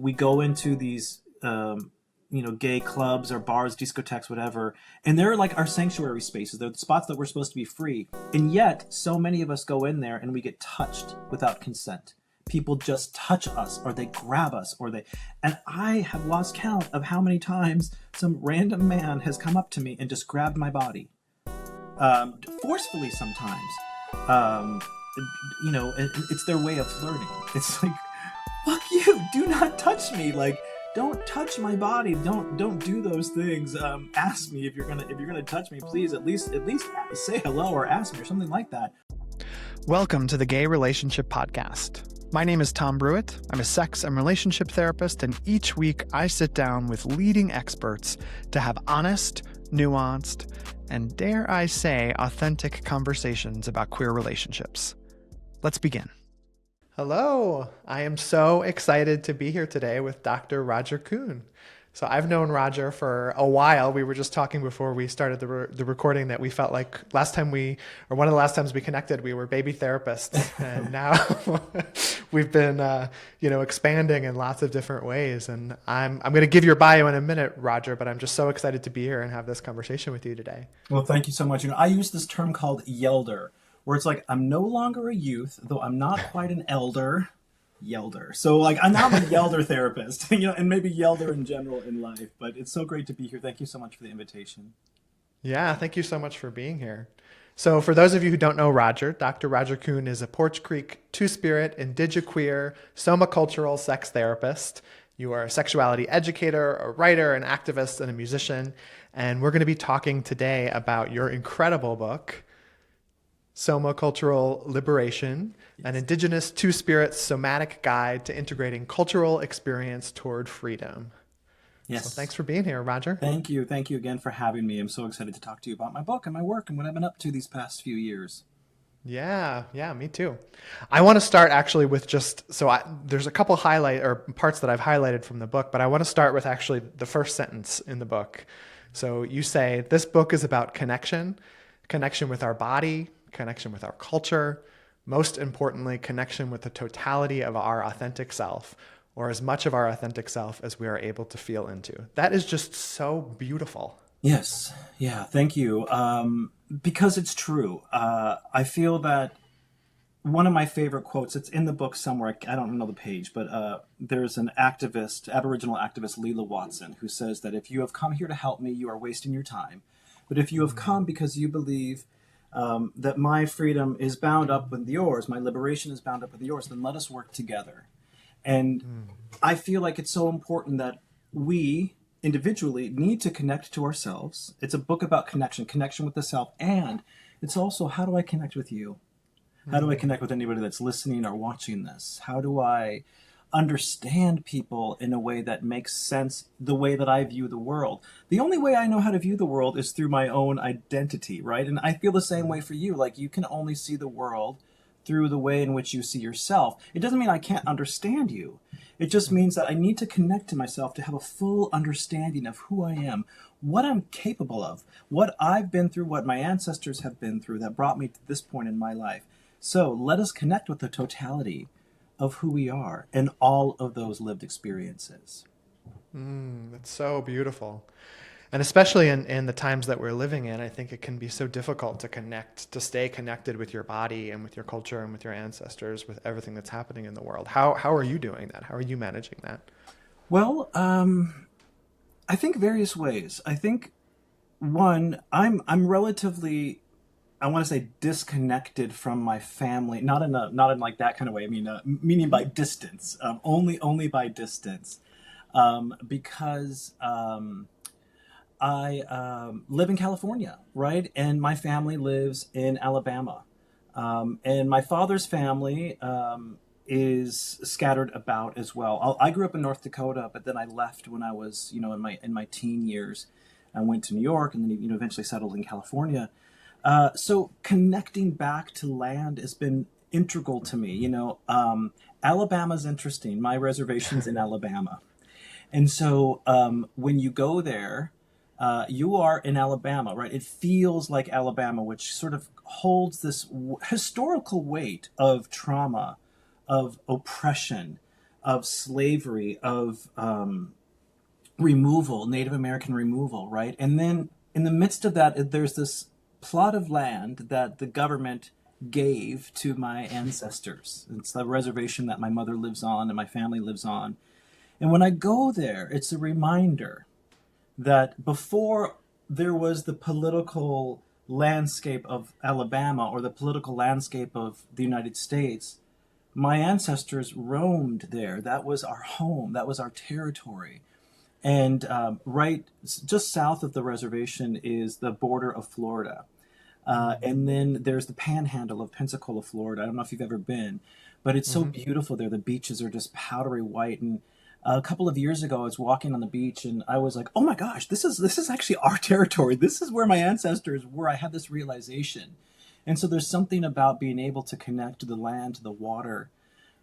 we go into these, gay clubs or bars, discotheques, whatever, and they're like our sanctuary spaces. They're the spots that we're supposed to be free. And yet, so many of us go in there and we get touched without consent. People just touch us, or they grab us, and I have lost count of how many times some random man has come up to me and just grabbed my body, forcefully sometimes. It's their way of flirting. It's like, fuck you, do not touch me. Like, don't touch my body. Don't do those things. Ask me if you're gonna touch me, please. At least say hello or ask me or something like that. Welcome to the Gay Relationship Podcast. My name is Tom Brewitt. I'm a sex and relationship therapist, and each week I sit down with leading experts to have honest, nuanced, and dare I say, authentic conversations about queer relationships. Let's begin. Hello. I am so excited to be here today with Dr. Roger Kuhn. So I've known Roger for a while. We were just talking before we started the recording that we felt like one of the last times we connected, we were baby therapists, and now we've been, expanding in lots of different ways. And I'm going to give your bio in a minute, Roger, but I'm just so excited to be here and have this conversation with you today. Well, thank you so much. I use this term called yelder, where it's like, I'm no longer a youth, though I'm not quite an elder. Yelder. So like I'm a yelder therapist, and maybe yelder in general in life, but it's so great to be here. Thank you so much for the invitation. Yeah, thank you so much for being here. So for those of you who don't know Roger, Dr. Roger Kuhn is a Poarch Creek Two-Spirit Indigiqueer soma-cultural sex therapist. You are a sexuality educator, a writer, an activist, and a musician. And we're going to be talking today about your incredible book, Somacultural Liberation, an Indigenous Two-Spirit somatic guide to integrating cultural experience toward freedom. Yes. So thanks for being here, Roger. Thank you. Thank you again for having me. I'm so excited to talk to you about my book and my work and what I've been up to these past few years. Yeah, me too. I want to start actually with there's a couple parts that I've highlighted from the book, but I want to start with actually the first sentence in the book. So you say, this book is about connection with our body, connection with our culture, most importantly, connection with the totality of our authentic self, or as much of our authentic self as we are able to feel into. That is just so beautiful. Yes. Yeah. Thank you. Because it's true. I feel that one of my favorite quotes, it's in the book somewhere, I don't know the page, but there's an Aboriginal activist, Leela Watson, who says that if you have come here to help me, you are wasting your time. But if you have come because you believe that my freedom is bound up with yours, my liberation is bound up with yours, then let us work together. And I feel like it's so important that we individually need to connect to ourselves. It's a book about connection with the self, and it's also, how do I connect with you? How do I connect with anybody that's listening or watching this? How do I understand people in a way that makes sense, the way that I view the world? The only way I know how to view the world is through my own identity, right? And I feel the same way for you. Like, you can only see the world through the way in which you see yourself. It doesn't mean I can't understand you. It just means that I need to connect to myself to have a full understanding of who I am, what I'm capable of, what I've been through, what my ancestors have been through that brought me to this point in my life. So let us connect with the totality of who we are and all of those lived experiences. That's so beautiful. And especially in the times that we're living in, I think it can be so difficult to stay connected with your body and with your culture and with your ancestors, with everything that's happening in the world. How are you doing that? How are you managing that? Well, I think various ways. I think, one, I'm relatively, I want to say, disconnected from my family, not in like that kind of way. I mean, meaning by distance, only by distance, because I live in California, right? And my family lives in Alabama, and my father's family is scattered about as well. I grew up in North Dakota, but then I left when I was, in my teen years. I went to New York, and then eventually settled in California. So connecting back to land has been integral to me. Alabama's interesting. My reservation's in Alabama. And so when you go there, you are in Alabama, right? It feels like Alabama, which sort of holds this historical weight of trauma, of oppression, of slavery, of removal, Native American removal, right? And then in the midst of that, there's this plot of land that the government gave to my ancestors. It's the reservation that my mother lives on and my family lives on. And when I go there, it's a reminder that before there was the political landscape of Alabama or the political landscape of the United States, my ancestors roamed there. That was our home, that was our territory. And right just south of the reservation is the border of Florida. And then there's the panhandle of Pensacola, Florida. I don't know if you've ever been, but it's so beautiful there. The beaches are just powdery white. And a couple of years ago, I was walking on the beach and I was like, oh my gosh, this is actually our territory. This is where my ancestors were. I had this realization. And so there's something about being able to connect to the land, to the water,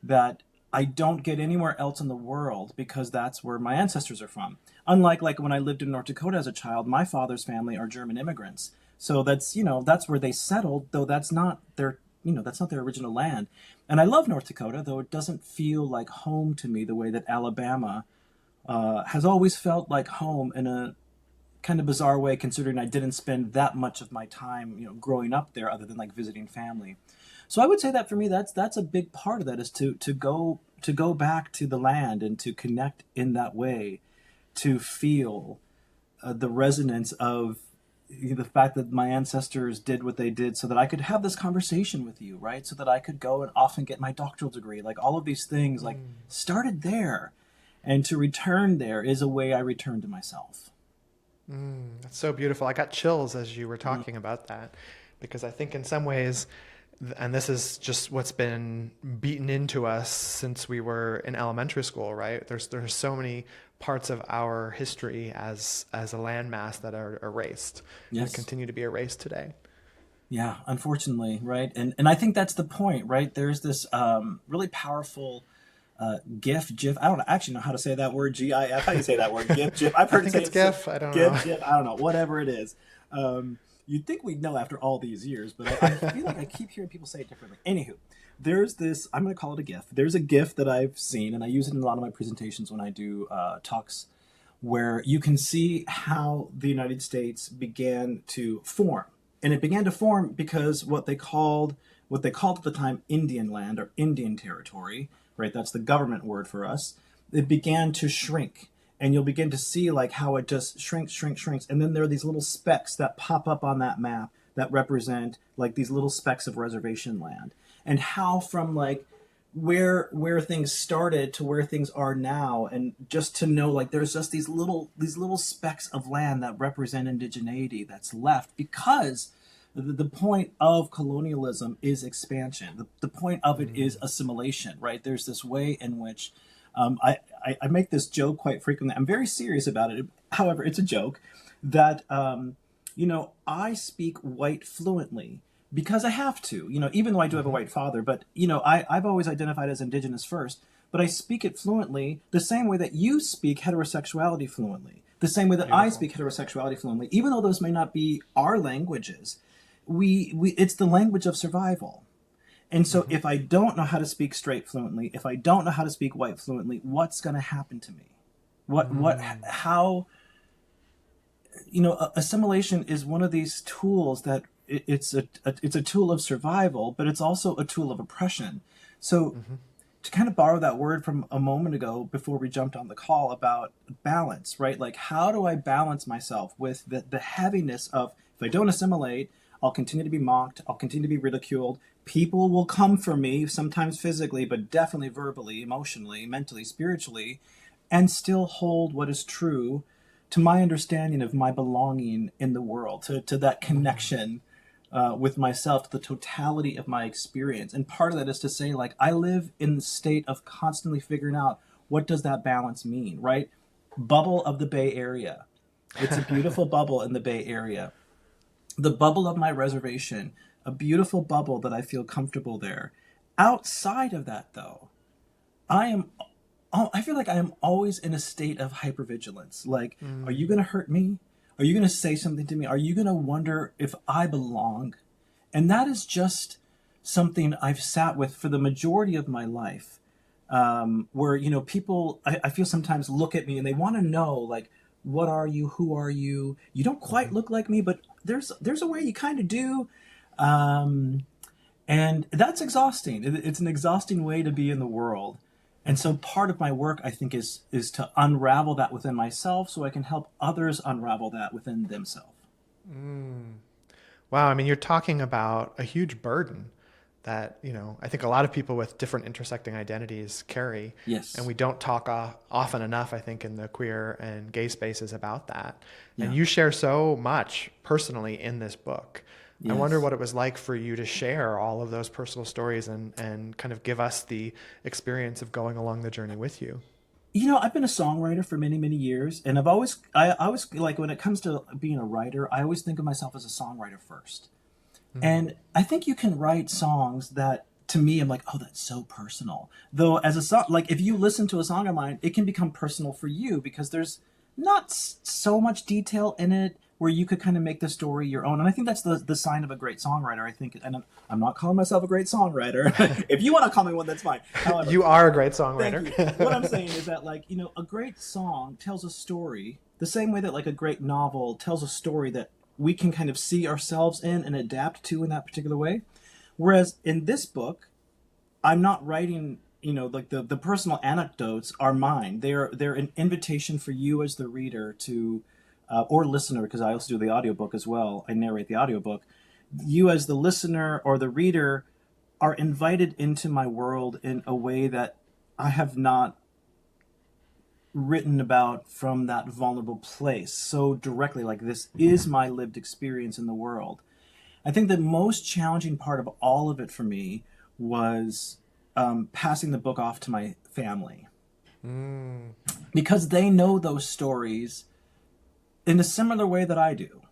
that I don't get anywhere else in the world, because that's where my ancestors are from. Unlike like when I lived in North Dakota as a child, my father's family are German immigrants. So that's, that's where they settled, though that's not their, that's not their original land. And I love North Dakota, though it doesn't feel like home to me the way that Alabama has always felt like home, in a kind of bizarre way, considering I didn't spend that much of my time, growing up there, other than like visiting family. So I would say that for me, that's a big part of that, is to go back to the land and to connect in that way, to feel the resonance of the fact that my ancestors did what they did so that I could have this conversation with you, right? So that I could go and often get my doctoral degree. Like all of these things, like started there, and to return there is a way I return to myself. That's so beautiful. I got chills as you were talking about that, because I think in some ways, and this is just what's been beaten into us since we were in elementary school, right? There's so many parts of our history as a landmass that are erased, and continue to be erased today. Yeah, unfortunately, right? And I think that's the point, right? There's this really powerful GIF. I don't actually know how to say that word. GIF. How do you say that word? GIF. I've heard I think it's GIF. I don't know. GIF. I don't know. Whatever it is. You'd think we'd know after all these years, but I feel like I keep hearing people say it differently. Anywho, there's this, I'm going to call it a GIF. There's a GIF that I've seen, and I use it in a lot of my presentations when I do talks, where you can see how the United States began to form. And it began to form because what they called at the time Indian land, or Indian territory, right? That's the government word for us. It began to shrink. And you'll begin to see like how it just shrinks. And then there are these little specks that pop up on that map that represent like these little specks of reservation land. And how from like where things started to where things are now, and just to know like there's just these little specks of land that represent indigeneity that's left, because the point of colonialism is expansion. The point of it is assimilation, right? There's this way in which I make this joke quite frequently. I'm very serious about it. However, it's a joke that, I speak white fluently because I have to, even though I do have a white father, but, I've always identified as indigenous first, but I speak it fluently the same way that you speak heterosexuality fluently, the same way that Beautiful. I speak heterosexuality fluently, even though those may not be our languages. It's the language of survival. And so if I don't know how to speak straight fluently, if I don't know how to speak white fluently, what's going to happen to me? How, assimilation is one of these tools that it's a tool of survival, but it's also a tool of oppression. So to kind of borrow that word from a moment ago before we jumped on the call about balance, right? Like, how do I balance myself with the heaviness of, if I don't assimilate, I'll continue to be mocked, I'll continue to be ridiculed, people will come for me, sometimes physically, but definitely verbally, emotionally, mentally, spiritually, and still hold what is true to my understanding of my belonging in the world, to that connection with myself, to the totality of my experience. And part of that is to say, like, I live in the state of constantly figuring out, what does that balance mean, right? Bubble of the Bay Area. It's a beautiful bubble in the Bay Area. The bubble of my reservation, a beautiful bubble that I feel comfortable there. Outside of that, though, I feel like I am always in a state of hypervigilance. Like, are you going to hurt me? Are you going to say something to me? Are you going to wonder if I belong? And that is just something I've sat with for the majority of my life. where, people, I feel sometimes look at me and they want to know, like, what are you? Who are you? You don't quite look like me, but there's a way you kind of do. Um, and that's exhausting. It's an exhausting way to be in the world. And so part of my work, I think, is to unravel that within myself so I can help others unravel that within themselves. Wow, I mean, you're talking about a huge burden that, I think a lot of people with different intersecting identities carry. And Yes. we don't talk often enough, I think, in the queer and gay spaces about that. And Yeah. you share so much personally in this book. I wonder Yes. what it was like for you to share all of those personal stories and kind of give us the experience of going along the journey with you. I've been a songwriter for many, many years, and I always like when it comes to being a writer, I always think of myself as a songwriter first. And I think you can write songs that, to me, I'm like, oh, that's so personal. Though as a song, like if you listen to a song of mine, it can become personal for you because there's not so much detail in it where you could kind of make the story your own. And I think that's the sign of a great songwriter. I think, and I'm not calling myself a great songwriter. If you want to call me one, that's fine. However, You are a great thank songwriter. you. What I'm saying is that, like, a great song tells a story the same way that, like, a great novel tells a story that we can kind of see ourselves in and adapt to in that particular way. Whereas in this book, I'm not writing, like the personal anecdotes are mine. They're an invitation for you as the reader to, or listener, because I also do the audiobook as well. I narrate the audiobook. You as the listener or the reader are invited into my world in a way that I have not written about from that vulnerable place so directly. Like, this is my lived experience in the world. I think the most challenging part of all of it for me was passing the book off to my family because they know those stories in a similar way that I do.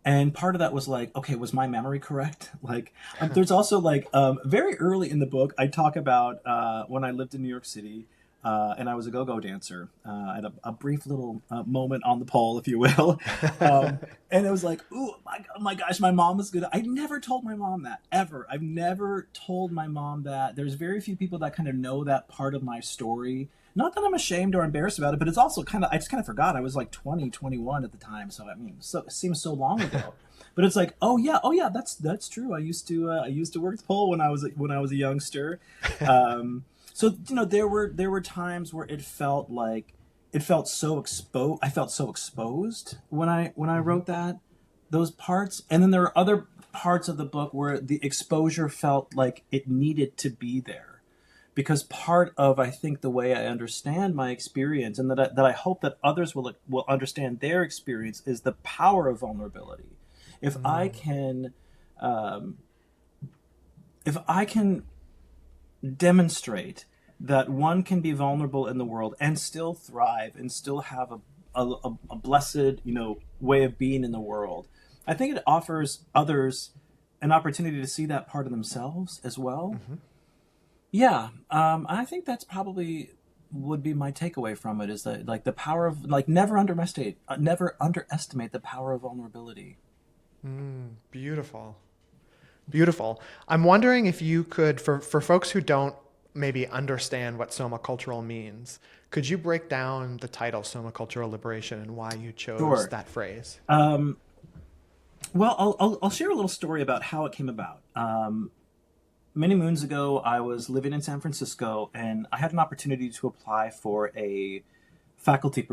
And part of that was like, okay, was my memory correct? Like, there's also like very early in the book, I talk about when I lived in New York City and I was a go-go dancer. I had a brief little moment on the pole, if you will. And it was like, oh my gosh, my mom was good. I never told my mom that, ever. I've never told my mom that. There's very few people that kind of know that part of my story. Not that I'm ashamed or embarrassed about it, but it's also I just kind of forgot. I was like 20, 21 at the time. So, I mean, it seems so long ago. But it's like, oh yeah, that's true. I used to work the pole when I was a youngster. So there were times where it felt so exposed. I felt so exposed when I wrote those parts, and then there are other parts of the book where the exposure felt like it needed to be there, because part of, I think, the way I understand my experience, and that I hope that others will understand their experience, is the power of vulnerability. If I can demonstrate that one can be vulnerable in the world and still thrive and still have a blessed, way of being in the world, I think it offers others an opportunity to see that part of themselves as well. Yeah, I think that's probably would be my takeaway from it, is that, like, the power of, like, never underestimate the power of vulnerability. Beautiful. Beautiful. I'm wondering if you could, for folks who don't maybe understand what soma-cultural means, could you break down the title Somacultural Liberation and why you chose Sure. that phrase? Well, I'll share a little story about how it came about. Many moons ago, I was living in San Francisco, and I had an opportunity to apply for a faculty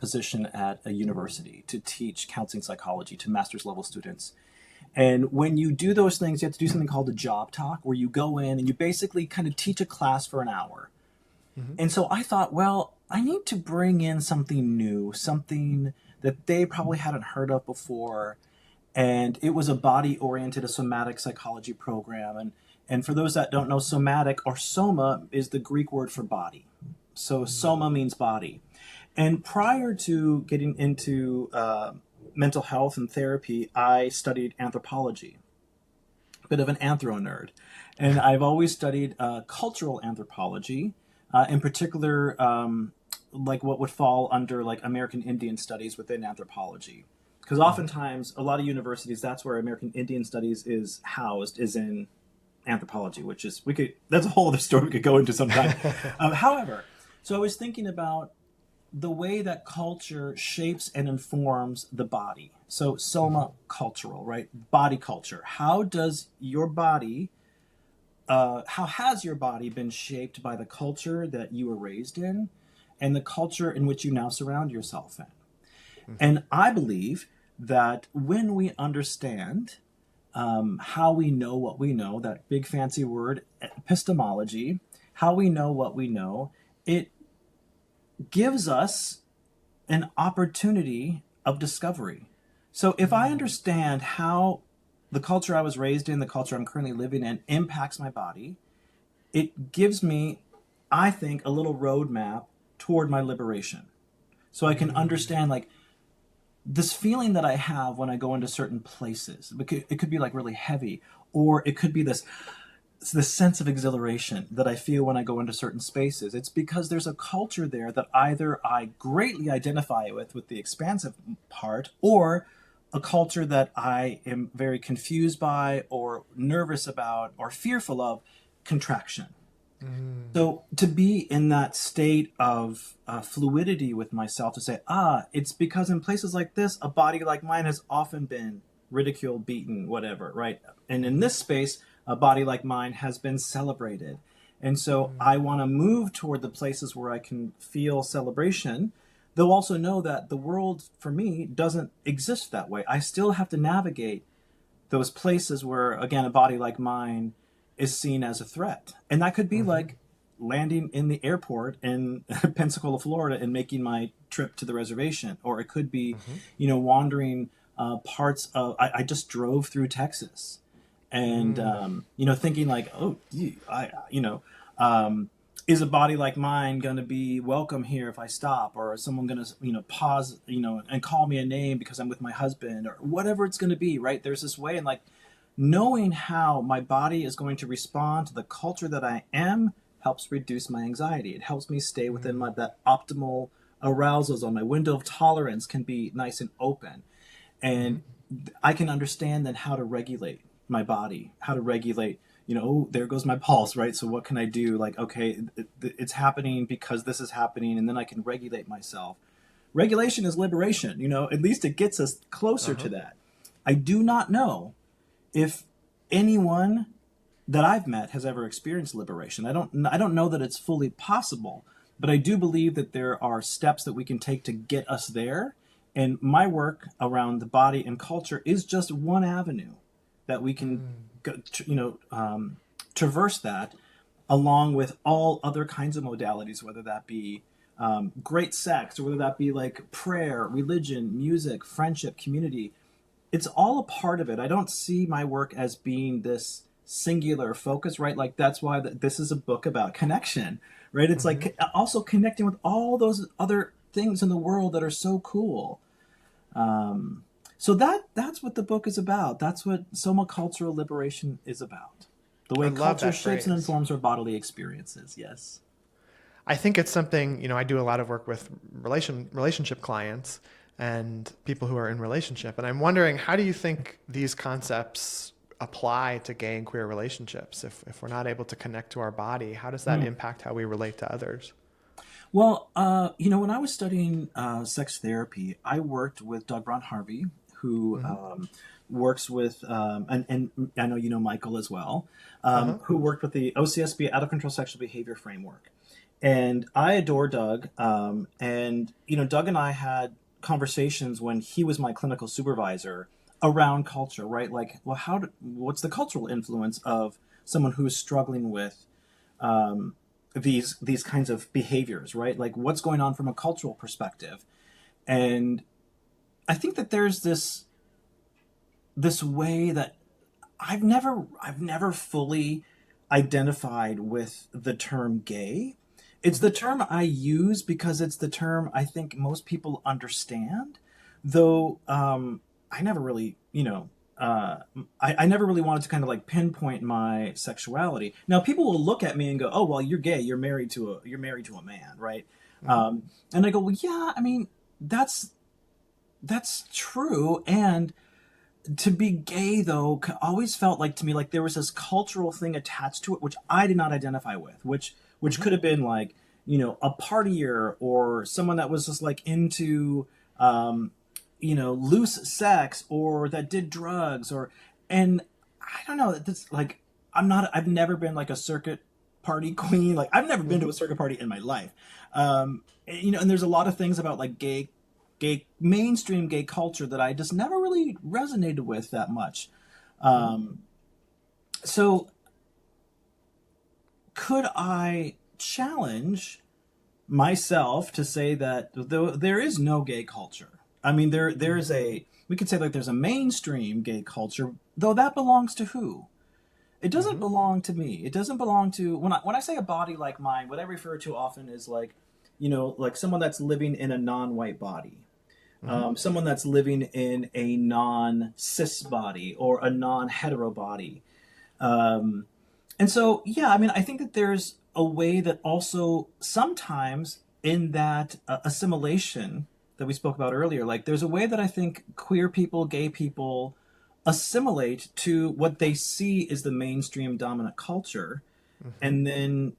position at a university to teach counseling psychology to master's level students. And when you do those things, you have to do something called a job talk, where you go in and you basically kind of teach a class for an hour. And so I thought, well, I need to bring in something new, something that they probably hadn't heard of before. And it was a body-oriented, a somatic psychology program. And for those that don't know, somatic, or soma, is the Greek word for body. So soma means body. And prior to getting into mental health and therapy, I studied anthropology, a bit of an anthro nerd. And I've always studied cultural anthropology, in particular, like what would fall under like American Indian studies within anthropology. Because oftentimes, a lot of universities, that's where American Indian studies is housed, is in anthropology, which is that's a whole other story we could go into sometime. However, so I was thinking about the way that culture shapes and informs the body. So soma-cultural, right? Body culture. How has your body been shaped by the culture that you were raised in and the culture in which you now surround yourself in? And I believe that when we understand how we know what we know, that big fancy word, epistemology, how we know what we know, it gives us an opportunity of discovery. So if I understand how the culture I was raised in, the culture I'm currently living in, impacts my body, it gives me, I think, a little roadmap toward my liberation. So I can understand, like, this feeling that I have when I go into certain places. It could be like really heavy, or it could be this sense of exhilaration that I feel when I go into certain spaces. It's because there's a culture there that either I greatly identify with the expansive part, or a culture that I am very confused by or nervous about or fearful of, contraction. So to be in that state of fluidity with myself, to say, it's because in places like this, a body like mine has often been ridiculed, beaten, whatever, right? And in this space, a body like mine has been celebrated. And so I want to move toward the places where I can feel celebration, though also know that the world for me doesn't exist that way. I still have to navigate those places where, again, a body like mine is seen as a threat. And that could be like landing in the airport in Pensacola, Florida, and making my trip to the reservation. Or it could be, wandering parts of, I just drove through Texas and, thinking like, is a body like mine going to be welcome here if I stop? Or is someone going to, pause, and call me a name because I'm with my husband, or whatever it's going to be, right? There's this way, and like, knowing how my body is going to respond to the culture that I am helps reduce my anxiety. It helps me stay within that optimal arousal zone. My window of tolerance can be nice and open. And I can understand then how to regulate my body, how to regulate, there goes my pulse, right? So what can I do? Like, okay, it's happening because this is happening, and then I can regulate myself. Regulation is liberation, at least it gets us closer to that. I do not know if anyone that I've met has ever experienced liberation. I don't know that it's fully possible, but I do believe that there are steps that we can take to get us there. And my work around the body and culture is just one avenue that we can, traverse that, along with all other kinds of modalities, whether that be great sex, or whether that be like prayer, religion, music, friendship, community. It's all a part of it. I don't see my work as being this singular focus, right? Like, that's why this is a book about connection, right? It's like also connecting with all those other things in the world that are so cool. So that's what the book is about. That's what Somacultural Liberation is about. The way culture shapes and informs our bodily experiences. Yes. I think it's something, I do a lot of work with relationship clients and people who are in relationship. And I'm wondering, how do you think these concepts apply to gay and queer relationships? If we're not able to connect to our body, how does that impact how we relate to others? Well, when I was studying sex therapy, I worked with Doug Braun Harvey, who works with, and I know you know Michael as well, who worked with the OCSB, Out of Control Sexual Behavior Framework. And I adore Doug. And Doug and I had conversations when he was my clinical supervisor around culture, right? Like, well, what's the cultural influence of someone who is struggling with these kinds of behaviors, right? Like, what's going on from a cultural perspective? And I think that there's this way that I've never fully identified with the term gay. It's the term I use because it's the term I think most people understand, though I never really, I never really wanted to kind of like pinpoint my sexuality. Now, people will look at me and go, "Oh, well, you're gay. You're married to a man, right?" And I go, "Well, yeah. I mean, that's true." And to be gay, though, always felt like to me like there was this cultural thing attached to it, which I did not identify with, which could have been like, a partier or someone that was just like into, loose sex or that did drugs and I don't know. This like I've never been like a circuit party queen. Like I've never been to a circuit party in my life. And there's a lot of things about like mainstream gay culture that I just never really resonated with that much. So could I challenge myself to say that though there is no gay culture? I mean, there's we could say like there's a mainstream gay culture, though that belongs to who? It doesn't belong to me. It doesn't belong to when I say a body like mine, what I refer to often is like, like someone that's living in a non-white body. Someone that's living in a non-cis body or a non-hetero body. And so, yeah, I mean, I think that there's a way that also sometimes in that assimilation that we spoke about earlier, like there's a way that I think queer people, gay people assimilate to what they see is the mainstream dominant culture and then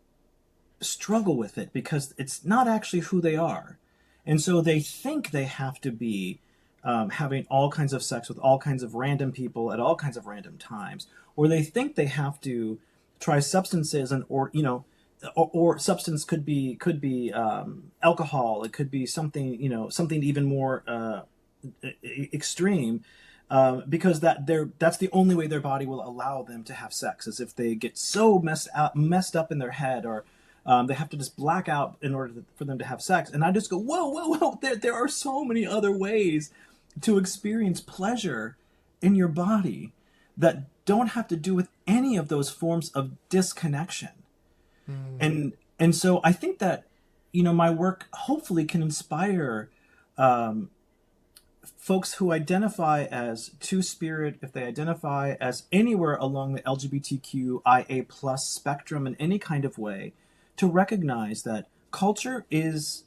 struggle with it because it's not actually who they are. And so they think they have to be having all kinds of sex with all kinds of random people at all kinds of random times, or they think they have to try substances or substance could be alcohol. It could be something something even more extreme because that's the only way their body will allow them to have sex, is if they get so messed up in their head or they have to just black out in order for them to have sex. And I just go, whoa, whoa, whoa! There are so many other ways to experience pleasure in your body that don't have to do with any of those forms of disconnection. And so I think that my work hopefully can inspire folks who identify as Two-Spirit, if they identify as anywhere along the LGBTQIA plus spectrum in any kind of way, to recognize that culture is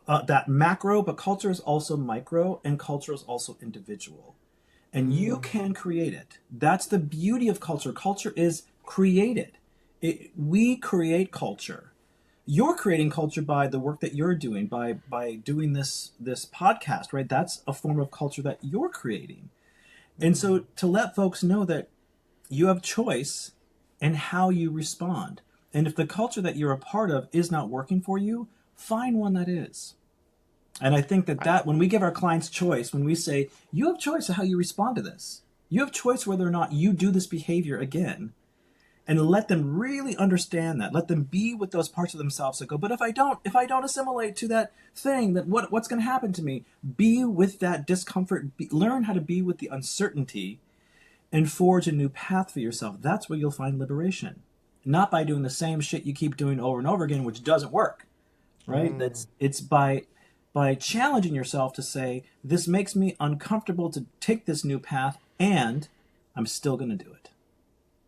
that macro, but culture is also micro, and culture is also individual. And you can create it. That's the beauty of culture. Culture is created. We create culture. You're creating culture by the work that you're doing, by doing this podcast, right? That's a form of culture that you're creating. And so to let folks know that you have choice in how you respond. And if the culture that you're a part of is not working for you, find one that is. And I think that when we give our clients choice, when we say, you have choice of how you respond to this, you have choice whether or not you do this behavior again, and let them really understand that. Let them be with those parts of themselves that go, but if I don't assimilate to that thing, that what's going to happen to me? Be with that discomfort. Learn how to be with the uncertainty and forge a new path for yourself. That's where you'll find liberation. Not by doing the same shit you keep doing over and over again, which doesn't work, right? It's by challenging yourself to say, this makes me uncomfortable to take this new path, and I'm still going to do it.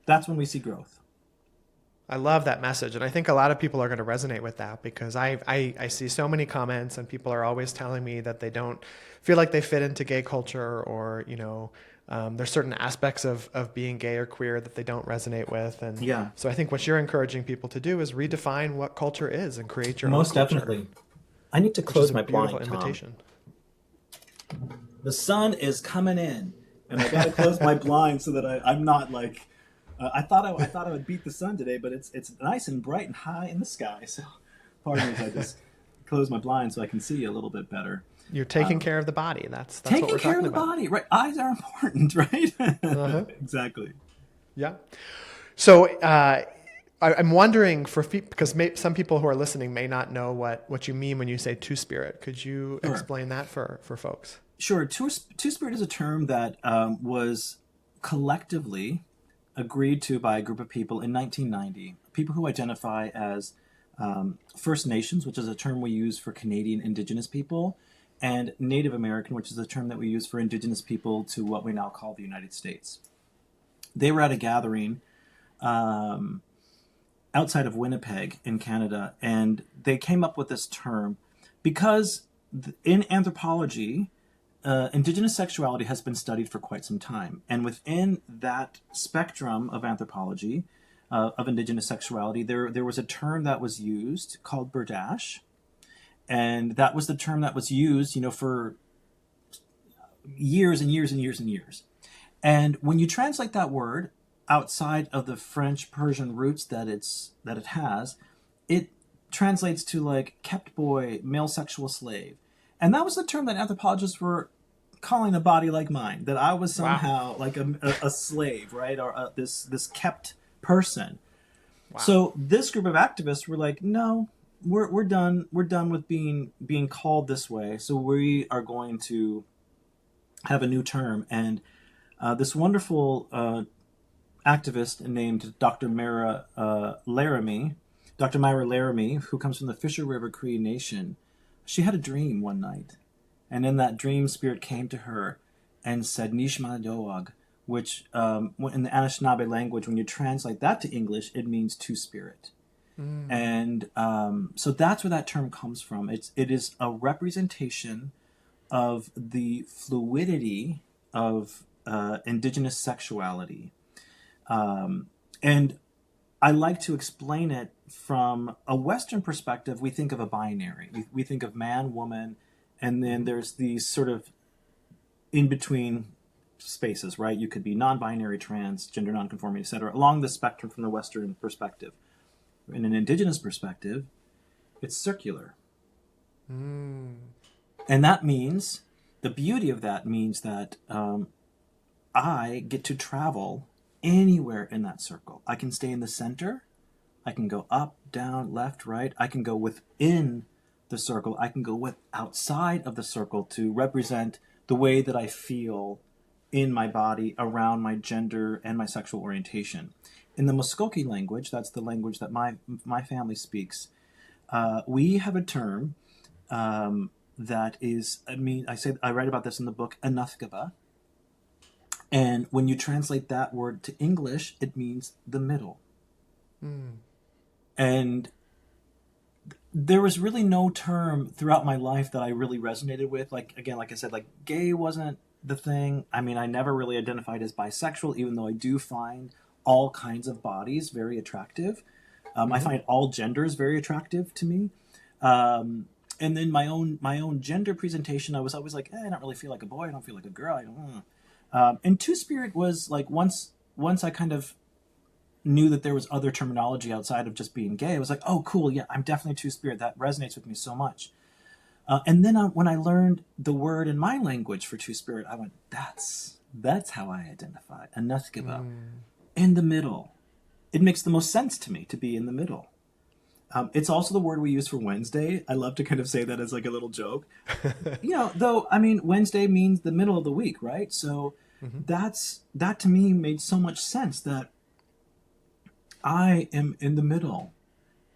That's when we see growth. I love that message. And I think a lot of people are going to resonate with that, because I see so many comments and people are always telling me that they don't feel like they fit into gay culture, or, there's certain aspects of being gay or queer that they don't resonate with. And so I think what you're encouraging people to do is redefine what culture is and create your own culture. Most definitely. I need to close my blind, invitation. Tom. The sun is coming in, and I got to close my blind so that I'm not like... I thought I would beat the sun today, but it's nice and bright and high in the sky. So pardon me if I just close my blind so I can see a little bit better. You're taking care of the body. That's taking what we're care talking of the about. body, right? Eyes are important, right? Exactly. Yeah. So I'm wondering because some people who are listening may not know what you mean when you say Two-Spirit. Could you explain that for folks? Sure. Two-Spirit is a term that was collectively agreed to by a group of people in 1990, people who identify as First Nations, which is a term we use for Canadian Indigenous people, and Native American, which is a term that we use for Indigenous people to what we now call the United States. They were at a gathering outside of Winnipeg in Canada, and they came up with this term because in anthropology, indigenous sexuality has been studied for quite some time. And within that spectrum of anthropology, of indigenous sexuality, there was a term that was used called berdache. And that was the term that was used, for years and years and years and years. And when you translate that word outside of the French Persian roots that it has, it translates to like kept boy, male sexual slave. And that was the term that anthropologists were calling a body like mine, that I was somehow like a slave, right? Or this kept person. Wow. So this group of activists were like, no, we're done. We're done with being called this way. So we are going to have a new term. And this wonderful activist named Dr. Myra Laramie, who comes from the Fisher River Cree Nation, she had a dream one night. And in that dream, spirit came to her and said, Nishma Doag, which in the Anishinaabe language, when you translate that to English, it means two-spirit. And so that's where that term comes from. It is a representation of the fluidity of indigenous sexuality. And I like to explain it from a Western perspective. We think of a binary. We think of man, woman, and then there's these sort of in-between spaces, right? You could be non-binary, trans, gender non-conforming, etc., along the spectrum from the Western perspective. In an indigenous perspective, it's circular. And that means, the beauty of that means that I get to travel anywhere in that circle. I can stay in the center. I can go up, down, left, right. I can go within the circle. I can go outside of the circle to represent the way that I feel in my body around my gender and my sexual orientation. In the Muskoki language, that's the language that my family speaks, we have a term that is, I write about this in the book, Anathgaba. And when you translate that word to English, it means the middle. And there was really no term throughout my life that I really resonated with. Like I said, like gay wasn't the thing. I mean, I never really identified as bisexual, even though I do find all kinds of bodies very attractive. I find all genders very attractive to me. And then my own gender presentation, I was always like, I don't really feel like a boy. I don't feel like a girl. I don't. And Two-Spirit was like, once I kind of knew that there was other terminology outside of just being gay, I was like, oh, cool. Yeah, I'm definitely Two-Spirit. That resonates with me so much. And then when I learned the word in my language for Two-Spirit, I went, that's how I identify. Anathgaba. In the middle. It makes the most sense to me to be in the middle. It's also the word we use for Wednesday. I love to kind of say that as like a little joke. Though, I mean, Wednesday means the middle of the week, right? So that to me made so much sense, that I am in the middle.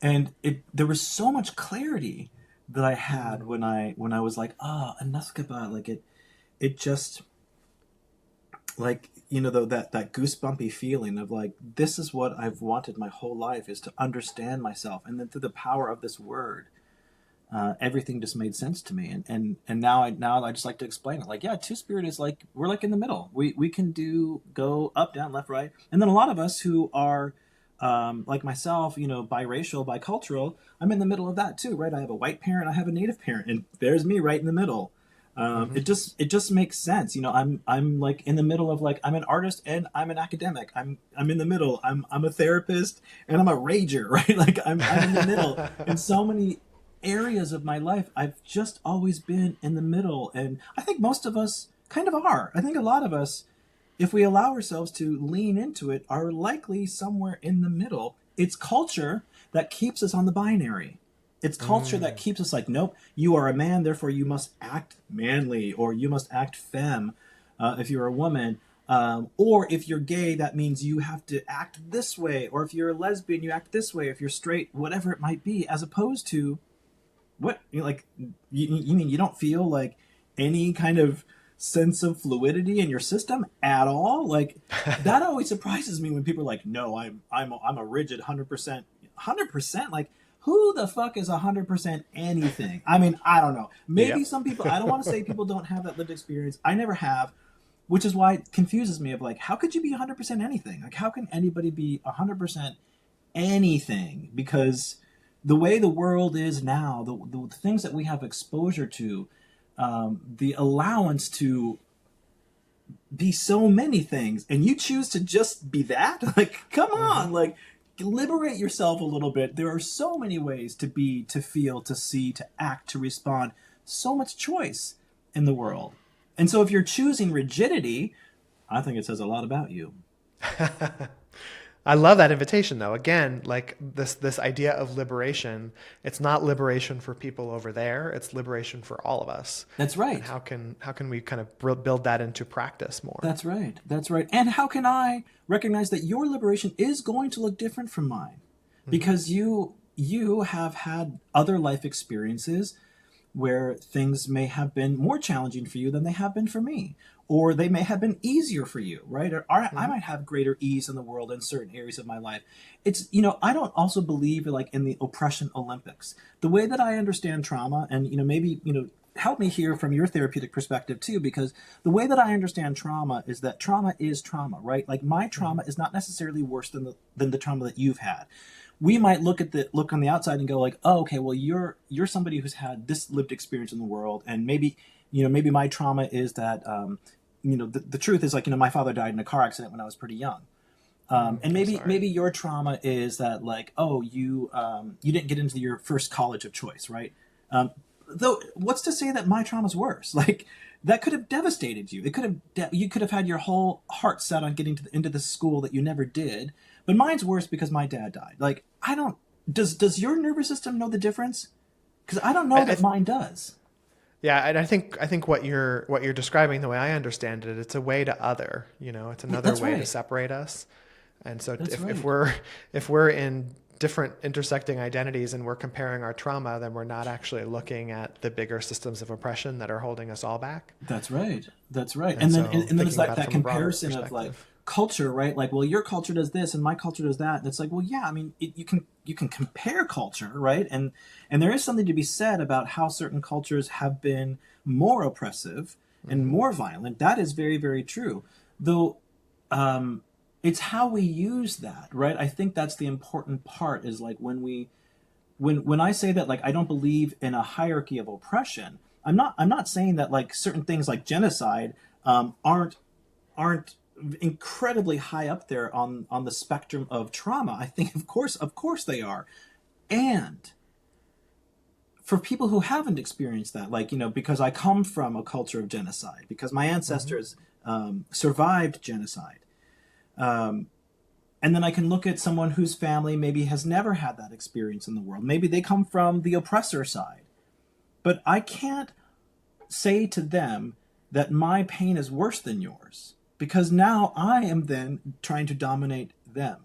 And there was so much clarity that I had when I was like, Anathgaba, like it just, like, that goosebumpy feeling of like, this is what I've wanted my whole life, is to understand myself. And then through the power of this word, everything just made sense to me. And now I just like to explain it. Like, yeah, Two-Spirit is like, we're like in the middle. We can go up, down, left, right. And then a lot of us who are, like myself, biracial, bicultural, I'm in the middle of that too, right? I have a white parent, I have a Native parent, and there's me right in the middle. It just makes sense. I'm like in the middle of, like, I'm an artist and I'm an academic. I'm in the middle. I'm a therapist and I'm a rager, right? Like I'm in the middle. In so many areas of my life, I've just always been in the middle. And I think most of us kind of are. I think a lot of us, if we allow ourselves to lean into it, are likely somewhere in the middle. It's culture that keeps us on the binary. It's culture that keeps us like, nope, you are a man, therefore you must act manly, or you must act femme if you're a woman. Or if you're gay, that means you have to act this way. Or if you're a lesbian, you act this way. If you're straight, whatever it might be, as opposed to, what, you mean you don't feel like any kind of sense of fluidity in your system at all? Like, that always surprises me when people are like, no, I'm a rigid 100%. 100%? Like, who the fuck is 100% anything? I mean, I don't know. Maybe Yep. some people, I don't want to say people don't have that lived experience. I never have, which is why it confuses me of like, how could you be 100% anything? Like, how can anybody be 100% anything? Because the way the world is now, the things that we have exposure to, the allowance to be so many things, and you choose to just be that? Like, come on, like, liberate yourself a little bit. There are so many ways to be, to feel, to see, to act, to respond. So much choice in the world. And so if you're choosing rigidity, I think it says a lot about you. I love that invitation though. Again, like this idea of liberation, it's not liberation for people over there, it's liberation for all of us. That's And right. how can we kind of build that into practice more? That's right. That's right. And how can I recognize that your liberation is going to look different from mine? Because you have had other life experiences where things may have been more challenging for you than they have been for me, or they may have been easier for you, right? Or I might have greater ease in the world in certain areas of my life. It's, I don't also believe like in the oppression Olympics. The way that I understand trauma, and maybe help me here from your therapeutic perspective too, because the way that I understand trauma is that trauma is trauma, right? Like my trauma is not necessarily worse than the trauma that you've had. We might look on the outside and go like, oh, okay, well you're somebody who's had this lived experience in the world, and maybe my trauma is that the truth is like my father died in a car accident when I was pretty young, and maybe your trauma is that like, oh, you didn't get into your first college of choice, right? Though what's to say that my trauma's worse? Like that could have devastated you. You could have had your whole heart set on getting into the school that you never did. But mine's worse because my dad died. Like I don't. Does your nervous system know the difference? Because I don't know that mine does. Yeah, and I think what you're describing, the way I understand it, it's a way to other. It's another That's way to right. separate us. And so That's if right. we're in different intersecting identities and we're comparing our trauma, then we're not actually looking at the bigger systems of oppression that are holding us all back. That's right. That's right. And And then so and then it's thinking like about it that from a broader comparison of like perspective. culture, right? Like, well, your culture does this and my culture does that. And it's like, well, yeah, I mean, you can compare culture, right? And there is something to be said about how certain cultures have been more oppressive and more violent. That is very, very true. Though it's how we use that, right? I think that's the important part is like when I say that like I don't believe in a hierarchy of oppression, I'm not saying that like certain things like genocide aren't incredibly high up there on the spectrum of trauma. I think of course they are. And for people who haven't experienced that, like because I come from a culture of genocide, because my ancestors survived genocide, and then I can look at someone whose family maybe has never had that experience in the world. Maybe they come from the oppressor side. But I can't say to them that my pain is worse than yours because now I am then trying to dominate them.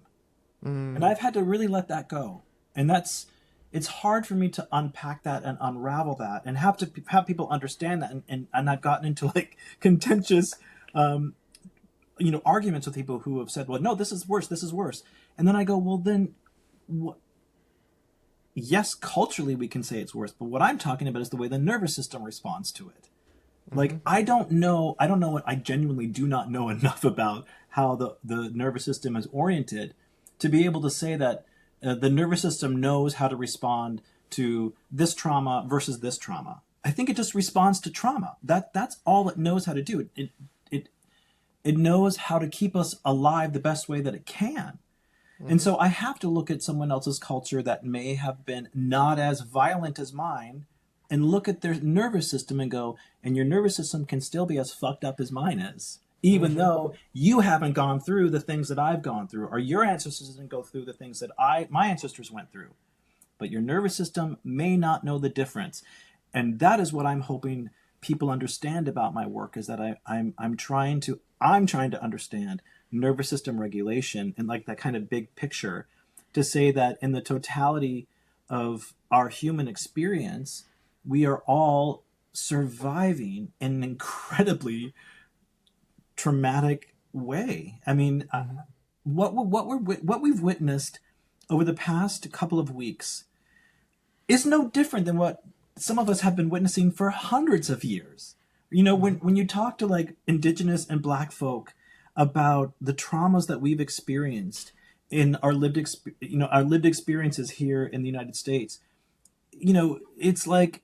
And I've had to really let that go. And it's hard for me to unpack that and unravel that and have people understand that. And I've gotten into like contentious arguments with people who have said, well, no, this is worse, this is worse. And then I go, well, then what? Yes, culturally we can say it's worse, but what I'm talking about is the way the nervous system responds to it. Like, I genuinely do not know enough about how the nervous system is oriented to be able to say that the nervous system knows how to respond to this trauma versus this trauma. I think it just responds to trauma. That's all it knows how to do. It knows how to keep us alive the best way that it can. And so I have to look at someone else's culture that may have been not as violent as mine and look at their nervous system and go, and your nervous system can still be as fucked up as mine is, even though you haven't gone through the things that I've gone through, or your ancestors didn't go through the things that my ancestors went through. But your nervous system may not know the difference. And that is what I'm hoping people understand about my work, is that I'm trying to understand nervous system regulation and like that kind of big picture, to say that in the totality of our human experience, we are all surviving in an incredibly traumatic way. I mean, what we've witnessed over the past couple of weeks is no different than what some of us have been witnessing for hundreds of years. You know, when you talk to like indigenous and black folk about the traumas that we've experienced in our our lived experiences here in the United States, you know, it's like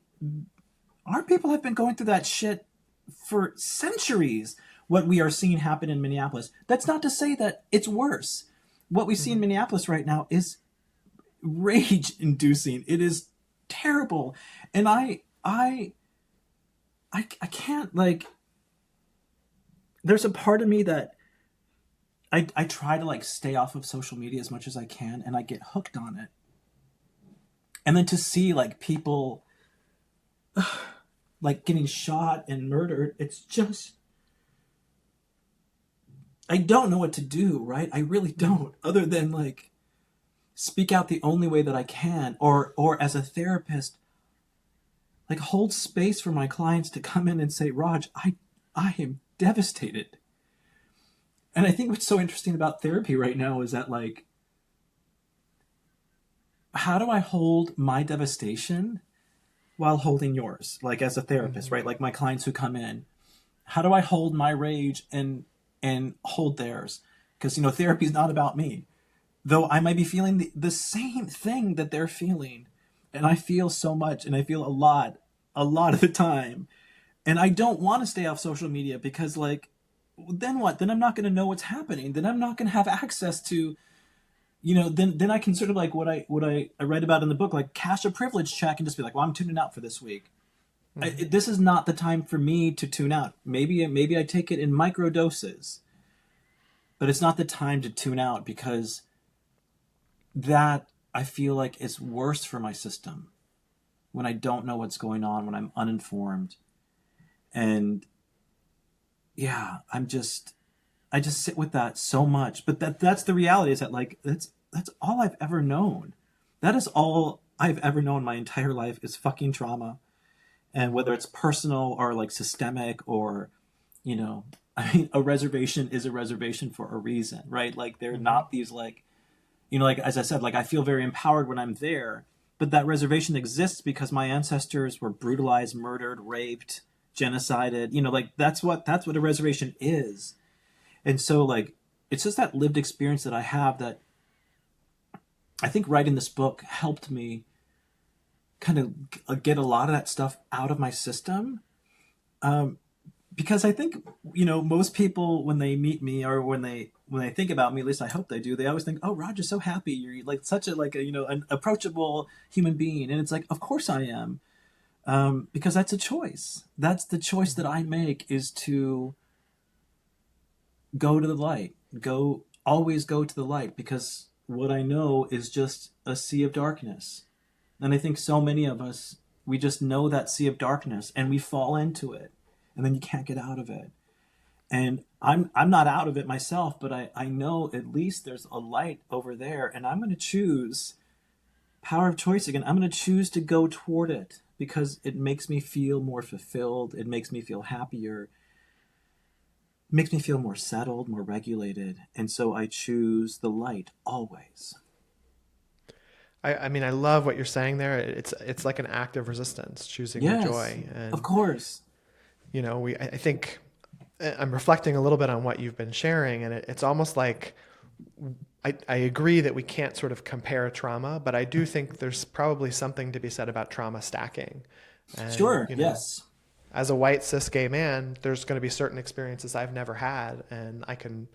our people have been going through that shit for centuries. What we are seeing happen in Minneapolis. That's not to say that it's worse. What we see in Minneapolis right now is rage inducing. It is terrible. And I can't, like, there's a part of me that I try to like stay off of social media as much as I can, and I get hooked on it. And then to see like people like getting shot and murdered, it's just, I don't know what to do, right? I really don't, other than like speak out the only way that I can, or as a therapist, like hold space for my clients to come in and say, Raj, I am devastated. And I think what's so interesting about therapy right now is that, like, how do I hold my devastation while holding yours? Like as a therapist, right? Like my clients who come in, how do I hold my rage and hold theirs? Because, you know, therapy is not about me. Though I might be feeling the same thing that they're feeling. And I feel so much, and I feel a lot of the time. And I don't want to stay off social media because, like, then what? Then I'm not going to know what's happening. Then I'm not going to have access to, you know, then I can sort of like what I read about in the book, like cash a privilege check and just be like, well, I'm tuning out for this week. This is not the time for me to tune out. Maybe I take it in micro doses, but it's not the time to tune out, because that I feel like is worse for my system when I don't know what's going on, when I'm uninformed. And yeah, I just sit with that so much. But that's the reality, is that like that's all I've ever known. That is all I've ever known my entire life, is fucking trauma. And whether it's personal or like systemic, or, you know, I mean, a reservation is a reservation for a reason, right? Like they're not these like, you know, like as I said, like I feel very empowered when I'm there, but that reservation exists because my ancestors were brutalized, murdered, raped, genocided. You know, like that's what a reservation is. And so like it's just that lived experience that I have that I think writing this book helped me kind of get a lot of that stuff out of my system. Because I think, you know, most people when they meet me, or when they think about me, at least I hope they do, they always think, oh, Roger's so happy, you're like such a like a, you know, an approachable human being. And it's like, of course I am. Because that's a choice. That's the choice that I make, is to go to the light. Always go to the light, because what I know is just a sea of darkness. And I think so many of us, we just know that sea of darkness and we fall into it, and then you can't get out of it. And I'm not out of it myself, but I know at least there's a light over there, and I'm going to choose, power of choice again, I'm going to choose to go toward it, because it makes me feel more fulfilled. It makes me feel happier. It makes me feel more settled, more regulated. And so I choose the light always. I mean, I love what you're saying there. It's like an act of resistance, choosing the joy. And, of course. You know, I think I'm reflecting a little bit on what you've been sharing, and it's almost like I agree that we can't sort of compare trauma, but I do think there's probably something to be said about trauma stacking. And, sure, you know, yes. As a white cis gay man, there's going to be certain experiences I've never had, and I can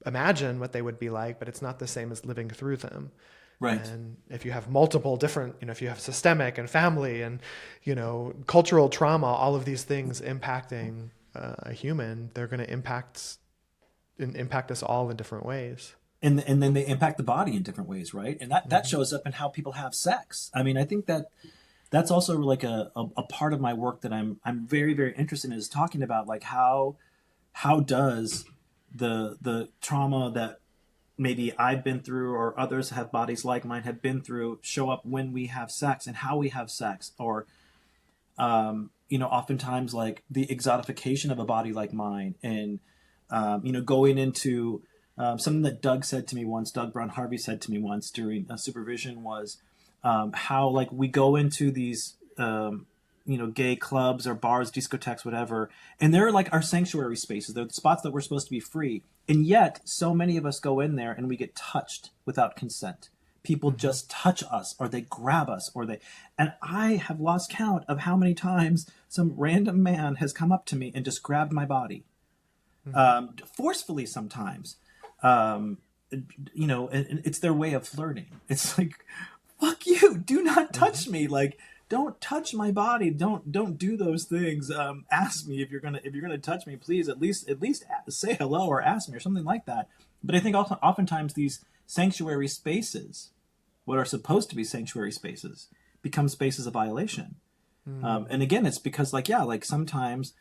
imagine what they would be like, but it's not the same as living through them. Right. And if you have multiple different, you know, if you have systemic and family and, you know, cultural trauma, all of these things impacting a human, they're going to impact us all in different ways. And then they impact the body in different ways, right? And that shows up in how people have sex. I mean, I think that's also like a part of my work that I'm very, very interested in, is talking about like how does the trauma that maybe I've been through, or others have bodies like mine have been through, show up when we have sex, and how we have sex. Or you know, oftentimes like the exotification of a body like mine, and you know, going into something that Doug Brown Harvey said to me once during supervision was, how like we go into these gay clubs or bars, discotheques, whatever, and they're like our sanctuary spaces. They're the spots that we're supposed to be free, and yet so many of us go in there and we get touched without consent. People just touch us, or they grab us, and I have lost count of how many times some random man has come up to me and just grabbed my body, forcefully sometimes. And it's their way of flirting. It's like, fuck you, do not touch me. Like, don't touch my body. Don't do those things. Ask me if you're gonna touch me, please. At least say hello or ask me or something like that. But I think oftentimes these sanctuary spaces, what are supposed to be sanctuary spaces, become spaces of violation. And again, it's because like sometimes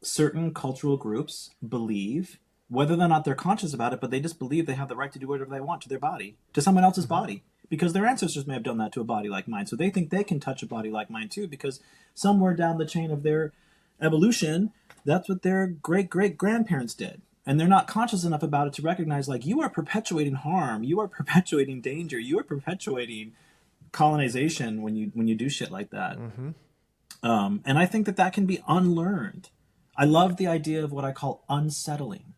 certain cultural groups believe, whether or not they're conscious about it, but they just believe they have the right to do whatever they want to their body, to someone else's body, because their ancestors may have done that to a body like mine. So they think they can touch a body like mine too, because somewhere down the chain of their evolution, that's what their great-great-grandparents did. And they're not conscious enough about it to recognize, like, you are perpetuating harm, you are perpetuating danger, you are perpetuating colonization when you do shit like that. And I think that can be unlearned. I love the idea of what I call unsettling,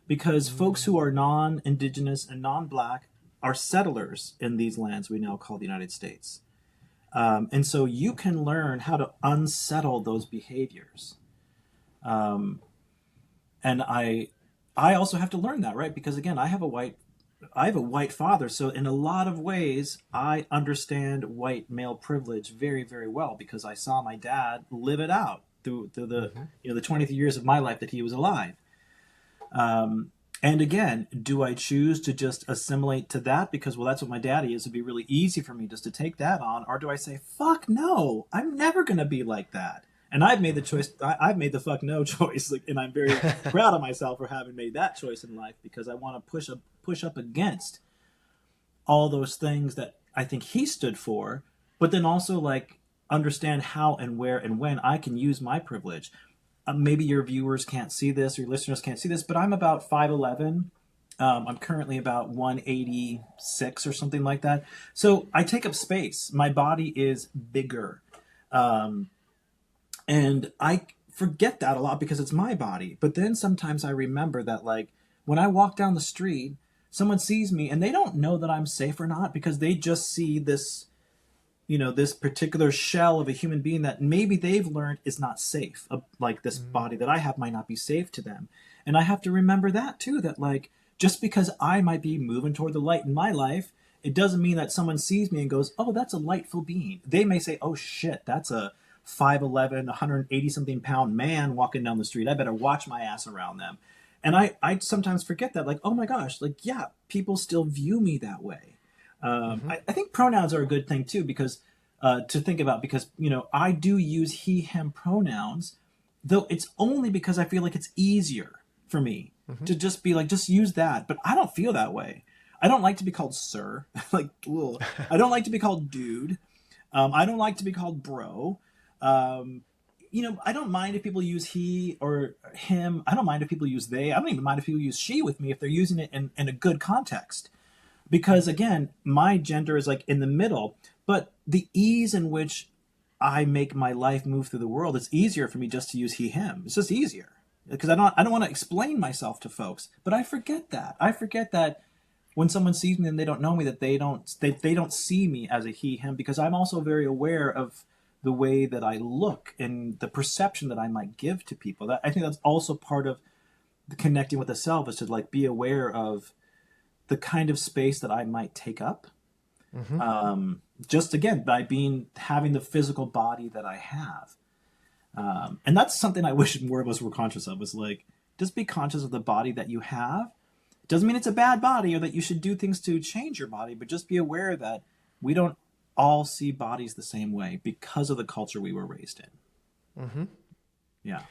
because folks who are non-Indigenous and non-Black are settlers in these lands we now call the United States. And so you can learn how to unsettle those behaviors. And I also have to learn that, right? Because again, I have a white father. So in a lot of ways, I understand white male privilege very, very well, because I saw my dad live it out through the the 20 years of my life that he was alive. And again, do I choose to just assimilate to that because, well, that's what my daddy is? It'd be really easy for me just to take that on. Or do I say, fuck no, I'm never going to be like that. And I've made the choice. I've made the fuck no choice. And I'm very proud of myself for having made that choice in life, because I want to push up against all those things that I think he stood for, but then also like understand how and where and when I can use my privilege. Maybe your viewers can't see this, or your listeners can't see this, but I'm about 5'11". I'm currently about 186 or something like that. So I take up space. My body is bigger. And I forget that a lot because it's my body. But then sometimes I remember that, like, when I walk down the street, someone sees me and they don't know that I'm safe or not, because they just see this, this particular shell of a human being that maybe they've learned is not safe. Like this body that I have might not be safe to them. And I have to remember that too, that like, just because I might be moving toward the light in my life, it doesn't mean that someone sees me and goes, oh, that's a lightful being. They may say, oh shit, that's a 5'11", 180 something pound man walking down the street. I better watch my ass around them. And I sometimes forget that, like, oh my gosh, like, yeah, people still view me that way. I think pronouns are a good thing too, because to think about, because I do use he him pronouns, though it's only because I feel like it's easier for me to just be like, just use that. But I don't feel that way. I don't like to be called sir. Like, ugh. I don't like to be called dude. I don't like to be called bro. I don't mind if people use he or him. I don't mind if people use they. I don't even mind if people use she with me if they're using it in a good context. Because again, my gender is like in the middle, but the ease in which I make my life move through the world, it's easier for me just to use he, him. It's just easier because I don't want to explain myself to folks, but I forget that. I forget that when someone sees me and they don't know me, that they don't see me as a he, him, because I'm also very aware of the way that I look and the perception that I might give to people. That I think that's also part of the connecting with the self, is to like be aware of the kind of space that I might take up. Just again, by having the physical body that I have. And that's something I wish more of us were conscious of, is like, just be conscious of the body that you have. It doesn't mean it's a bad body or that you should do things to change your body, but just be aware that we don't all see bodies the same way because of the culture we were raised in. Yeah.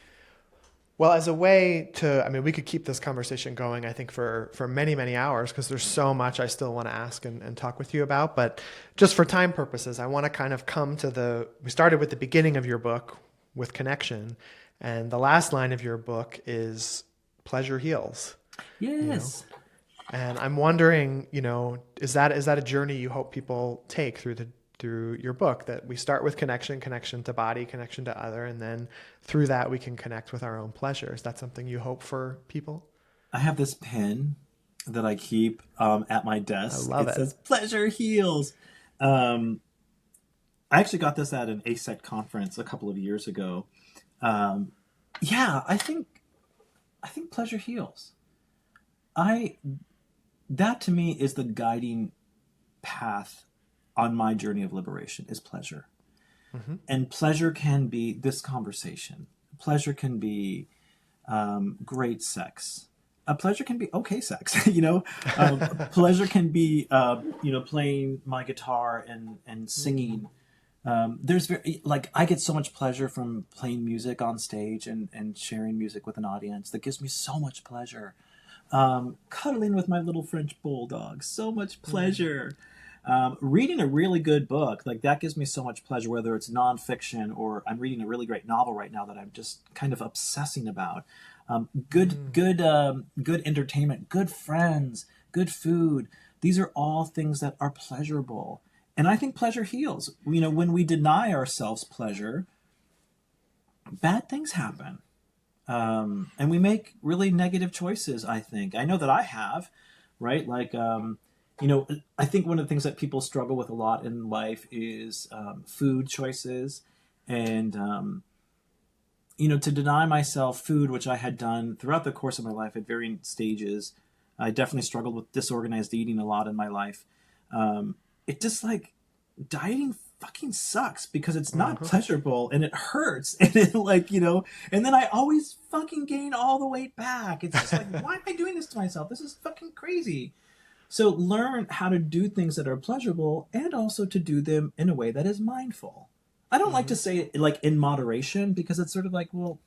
Well, as a way to, we could keep this conversation going, I think, for many, many hours, because there's so much I still want to ask and talk with you about. But just for time purposes, I want to kind of come to we started with the beginning of your book with connection, and the last line of your book is pleasure heals. Yes. And I'm wondering, is that a journey you hope people take through your book, that we start with connection to body, connection to other, and then through that we can connect with our own pleasure. Is that something you hope for people? I have this pen that I keep at my I desk. love It it. says "Pleasure Heals." Um, I actually got this at an ASEC conference a couple of years ago. Um, yeah, I think pleasure heals. I That to me is the guiding path on my journey of liberation is pleasure. Mm-hmm. And pleasure can be this conversation. Pleasure can be great sex. Pleasure can be okay sex. Pleasure can be playing my guitar and Mm. singing. There's very like I get so much pleasure from playing music on stage and sharing music with an audience. That gives me so much pleasure. Cuddling with my little French bulldog, so much Mm. pleasure. Reading a really good book, like that gives me so much pleasure, whether it's nonfiction or I'm reading a really great novel right now that I'm just kind of obsessing about. Mm. Good entertainment, good friends, good food. These are all things that are pleasurable. And I think pleasure heals. When we deny ourselves pleasure, bad things happen. And we make really negative choices, I think. I know that I have, right? Like, I think one of the things that people struggle with a lot in life is food choices. And, to deny myself food, which I had done throughout the course of my life at varying stages. I definitely struggled with disorganized eating a lot in my life. It just like dieting fucking sucks because it's not Uh-huh. pleasurable and it hurts and it and then I always fucking gain all the weight back. It's just like, why am I doing this to myself? This is fucking crazy. So learn how to do things that are pleasurable and also to do them in a way that is mindful. I don't like Mm-hmm. to say it like in moderation because it's sort of like, well,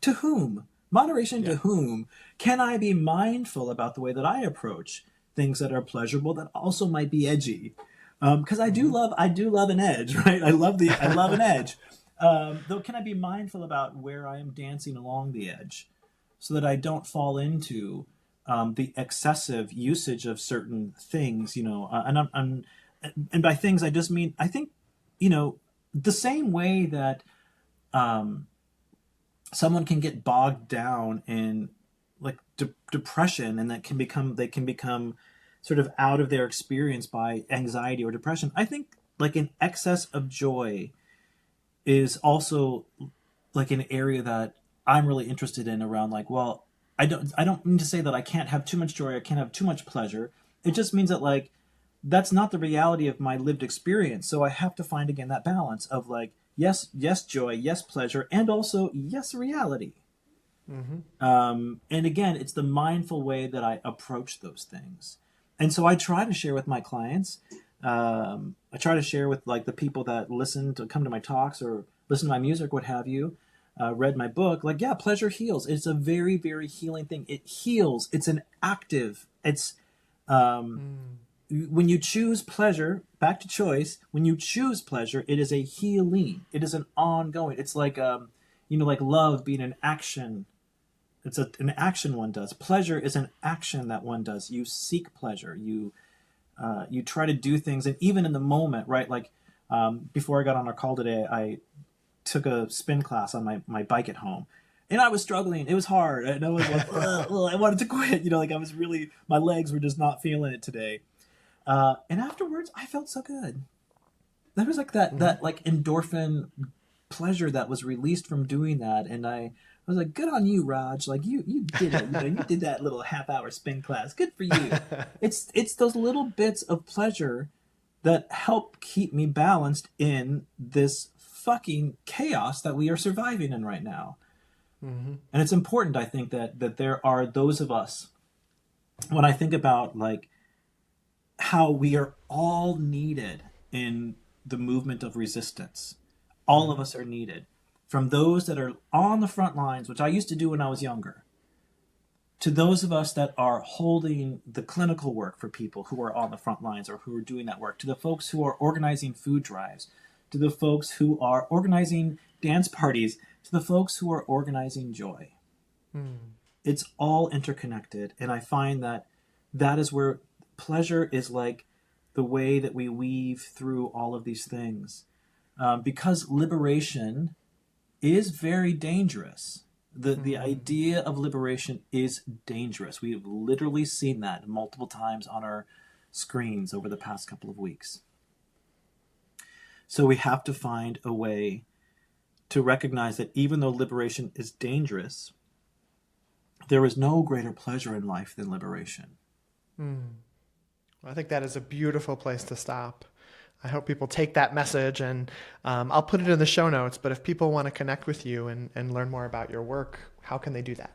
to whom? Moderation to Yeah. whom? Can I be mindful about the way that I approach things that are pleasurable that also might be edgy? Because Mm-hmm. I do love an edge, right? I love an edge. Though, can I be mindful about where I am dancing along the edge, so that I don't fall into the excessive usage of certain things? And by things I just mean I think you know the same way that um, someone can get bogged down in like depression and that can become they can become sort of out of their experience by anxiety or depression. I think like an excess of joy is also like an area that I'm really interested in around like, well, I don't mean to say that I can't have too much joy, I can't have too much pleasure. It just means that like that's not the reality of my lived experience. So I have to find again that balance of like, yes, joy, yes, pleasure, and also yes, reality. Mm-hmm. And again, it's the mindful way that I approach those things. And so I try to share with my clients. I try to share with like the people that listen to come to my talks or listen to my music, what have you. Read my book. Like, yeah, pleasure heals. It's a very, very healing thing. It heals. It's an active. It's um, Mm. when you choose pleasure. Back to choice. When you choose pleasure, it is a healing. It is an ongoing. It's like like love being an action. It's an action one does. Pleasure is an action that one does. You seek pleasure. You try to do things, and even in the moment, right? Like before I got on our call today, I took a spin class on my bike at home, and I was struggling. It was hard, and I was like, ugh, ugh, I wanted to quit. Like I was really, my legs were just not feeling it today. And afterwards, I felt so good. There was like that Mm-hmm. that like endorphin pleasure that was released from doing that, and I was like, good on you, Raj. Like you did it. You did that little half-hour spin class. Good for you. It's those little bits of pleasure that help keep me balanced in this fucking chaos that we are surviving in right now. Mm-hmm. And it's important, I think, that there are those of us. When I think about like how we are all needed in the movement of resistance, all of Mm-hmm. us are needed. From those that are on the front lines, which I used to do when I was younger, to those of us that are holding the clinical work for people who are on the front lines or who are doing that work, to the folks who are organizing food drives, to the folks who are organizing dance parties, to the folks who are organizing joy. Mm. It's all interconnected. And I find that that is where pleasure is like the way that we weave through all of these things. Because liberation is very dangerous. The idea of liberation is dangerous. We have literally seen that multiple times on our screens over the past couple of weeks. So we have to find a way to recognize that even though liberation is dangerous, there is no greater pleasure in life than liberation. I think that is a beautiful place to stop. I hope people take that message, and I'll put it in the show notes, but if people want to connect with you and learn more about your work, how can they do that?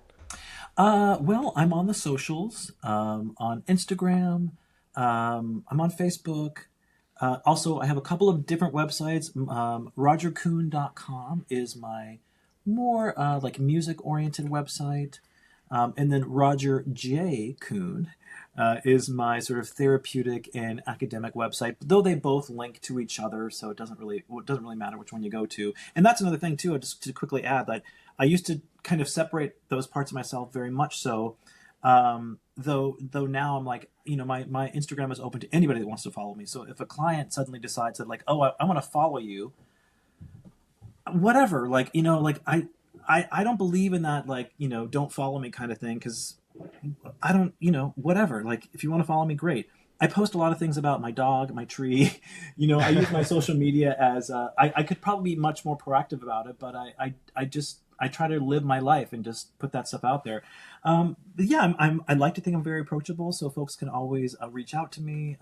Well, I'm on the socials, on Instagram, I'm on Facebook. Also, I have a couple of different websites. RogerKuhn.com is my more like music-oriented website. And then Roger J. Kuhn is my sort of therapeutic and academic website, though they both link to each other, so it doesn't really matter which one you go to. And that's another thing, too, just to quickly add, that I used to kind of separate those parts of myself very much so. Though now I'm like, my Instagram is open to anybody that wants to follow me. So if a client suddenly decides that like, oh, I want to follow you, whatever, like, I don't believe in that, like, don't follow me kind of thing. Cause I don't, whatever, like if you want to follow me, great. I post a lot of things about my dog, my tree, I use my social media as, I could probably be much more proactive about it, but I try to live my life and just put that stuff out there. But yeah, I like to think I'm very approachable, so folks can always reach out to me.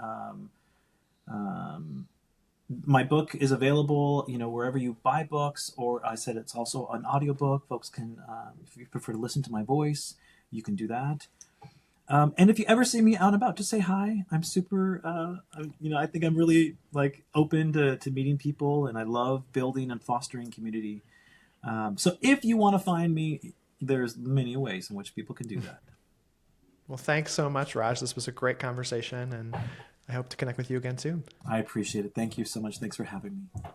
My book is available, wherever you buy books, or I said it's also an audiobook. Folks can, if you prefer to listen to my voice, you can do that. And if you ever see me out and about, just say hi. I'm super, I think I'm really like open to meeting people, and I love building and fostering community. So if you want to find me, there's many ways in which people can do that. Well, thanks so much, Raj. This was a great conversation, and I hope to connect with you again soon. I appreciate it. Thank you so much. Thanks for having me.